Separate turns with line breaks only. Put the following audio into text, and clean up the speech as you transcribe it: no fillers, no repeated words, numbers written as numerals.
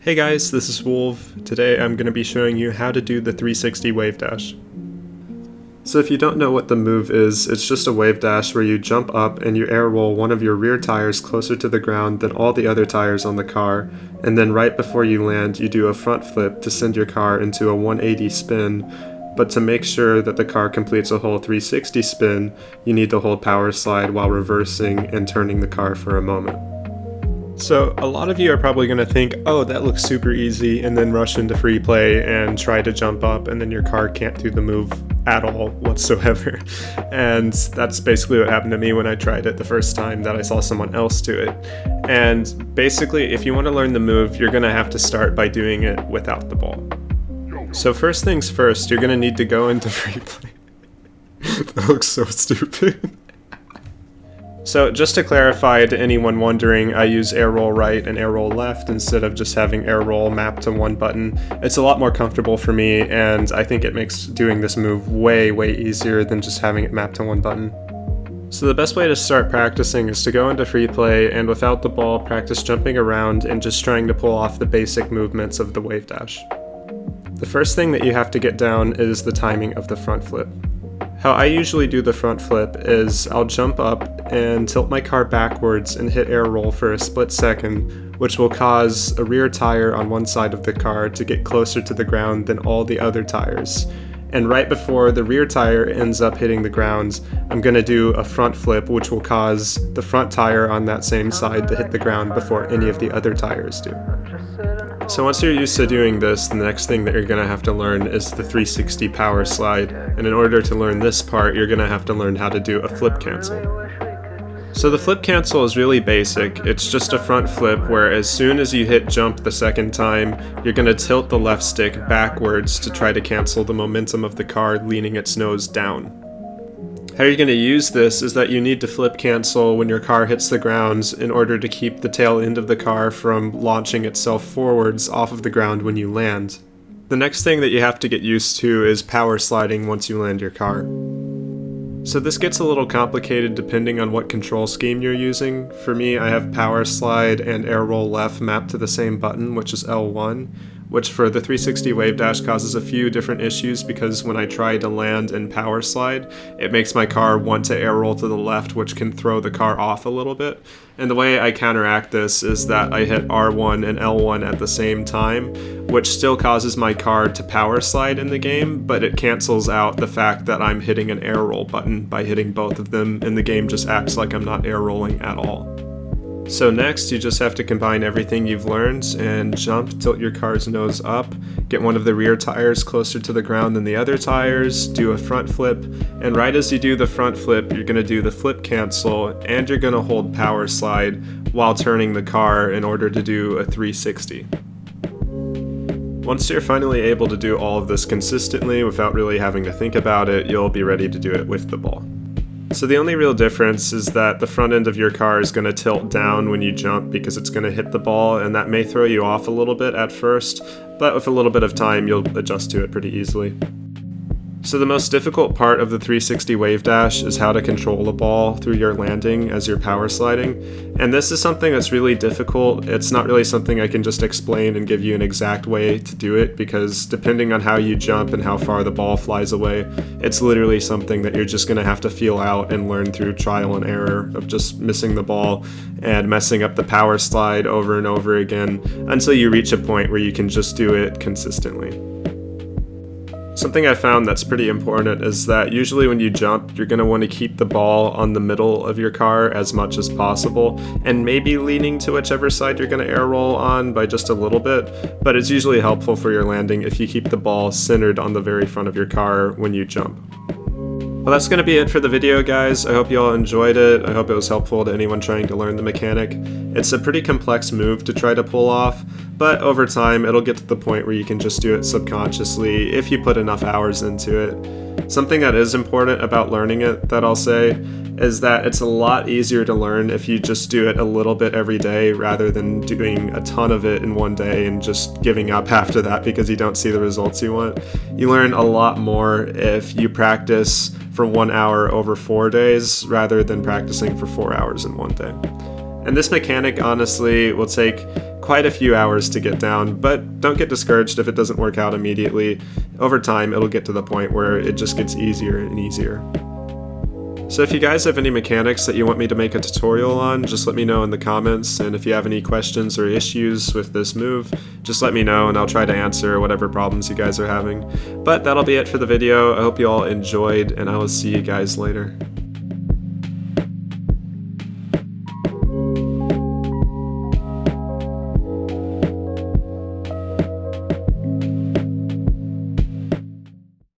Hey guys, this is Wolv. Today I'm going to be showing you how to do the 360 Wavedash. So if you don't know what the move is, it's just a Wavedash where you jump up and you air roll one of your rear tires closer to the ground than all the other tires on the car, and then right before you land you do a front flip to send your car into a 180 spin, but to make sure that the car completes a whole 360 spin, you need to hold Powerslide while reversing and turning the car for a moment. So a lot of you are probably going to think, oh, that looks super easy, and then rush into free play and try to jump up, and then your car can't do the move at all whatsoever. And that's basically what happened to me when I tried it the first time that I saw someone else do it. And basically, if you want to learn the move, you're going to have to start by doing it without the ball. So first things first, you're going to need to go into free play. That looks so stupid. So just to clarify to anyone wondering, I use air roll right and air roll left instead of just having air roll mapped to one button. It's a lot more comfortable for me, and I think it makes doing this move way easier than just having it mapped to one button. So the best way to start practicing is to go into free play and without the ball practice jumping around and just trying to pull off the basic movements of the Wavedash. The first thing that you have to get down is the timing of the front flip. How I usually do the front flip is I'll jump up and tilt my car backwards and hit air roll for a split second, which will cause a rear tire on one side of the car to get closer to the ground than all the other tires. And right before the rear tire ends up hitting the ground, I'm going to do a front flip, which will cause the front tire on that same side to hit the ground before any of the other tires do. So once you're used to doing this, the next thing that you're going to have to learn is the 360 Powerslide, and in order to learn this part, you're going to have to learn how to do a flip cancel. So the flip cancel is really basic. It's just a front flip where as soon as you hit jump the second time, you're going to tilt the left stick backwards to try to cancel the momentum of the car leaning its nose down. How you're going to use this is that you need to flip cancel when your car hits the ground in order to keep the tail end of the car from launching itself forwards off of the ground when you land. The next thing that you have to get used to is power sliding once you land your car. So this gets a little complicated depending on what control scheme you're using. For me, I have Powerslide and air roll left mapped to the same button, which is L1, which for the 360 Wavedash causes a few different issues because when I try to land in Powerslide, it makes my car want to air roll to the left, which can throw the car off a little bit. And the way I counteract this is that I hit R1 and L1 at the same time, which still causes my car to Powerslide in the game, but it cancels out the fact that I'm hitting an air roll button by hitting both of them, and the game just acts like I'm not air rolling at all. So next, you just have to combine everything you've learned and jump, tilt your car's nose up, get one of the rear tires closer to the ground than the other tires, do a front flip, and right as you do the front flip, you're going to do the flip cancel, and you're going to hold Powerslide while turning the car in order to do a 360. Once you're finally able to do all of this consistently without really having to think about it, you'll be ready to do it with the ball. So the only real difference is that the front end of your car is going to tilt down when you jump because it's going to hit the ball, and that may throw you off a little bit at first, but with a little bit of time you'll adjust to it pretty easily. So the most difficult part of the 360 Wavedash is how to control the ball through your landing as you're power sliding, and this is something that's really difficult. It's not really something I can just explain and give you an exact way to do it, because depending on how you jump and how far the ball flies away, it's literally something that you're just going to have to feel out and learn through trial and error of just missing the ball and messing up the power slide over and over again until you reach a point where you can just do it consistently. Something I found that's pretty important is that usually when you jump, you're going to want to keep the ball on the middle of your car as much as possible, and maybe leaning to whichever side you're going to air roll on by just a little bit, but it's usually helpful for your landing if you keep the ball centered on the very front of your car when you jump. Well, that's going to be it for the video, guys. I hope you all enjoyed it. I hope it was helpful to anyone trying to learn the mechanic. It's a pretty complex move to try to pull off, but over time it'll get to the point where you can just do it subconsciously if you put enough hours into it. Something that is important about learning it that I'll say is that it's a lot easier to learn if you just do it a little bit every day rather than doing a ton of it in one day and just giving up after that because you don't see the results you want. You learn a lot more if you practice for 1 hour over 4 days rather than practicing for 4 hours in one day. And this mechanic honestly will take quite a few hours to get down, but don't get discouraged if it doesn't work out immediately. Over time, it'll get to the point where it just gets easier and easier. So if you guys have any mechanics that you want me to make a tutorial on, just let me know in the comments, and if you have any questions or issues with this move, just let me know and I'll try to answer whatever problems you guys are having. But that'll be it for the video. I hope you all enjoyed, and I will see you guys later.